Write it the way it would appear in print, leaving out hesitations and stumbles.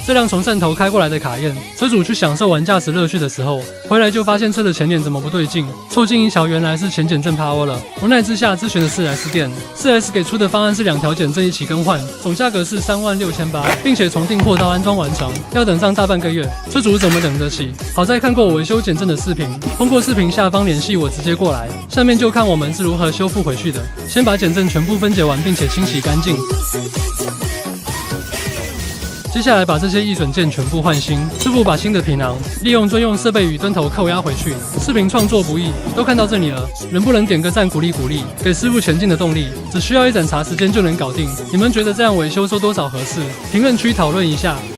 这辆从汕头开过来的卡宴，车主去享受完驾驶乐趣的时候，回来就发现车的前脸怎么不对劲，凑近一瞧，原来是前减震趴窝了。无奈之下咨询了4S店，4S 给出的方案是2条减震一起更换，总价格是36800，并且从订货到安装完成要等上大半个月，车主怎么等得起？好在看过我维修减震的视频，通过视频下方联系我直接过来，下面就看我们是如何修复回去的。先把减震全部分解完，并且清洗干净。接下来把这些易损件全部换新，师傅把新的皮囊利用专用设备与墩头扣压回去。视频创作不易，都看到这里了，能不能点个赞鼓励鼓励，给师傅前进的动力？只需要一盏茶时间就能搞定。你们觉得这样维修收多少合适？评论区讨论一下。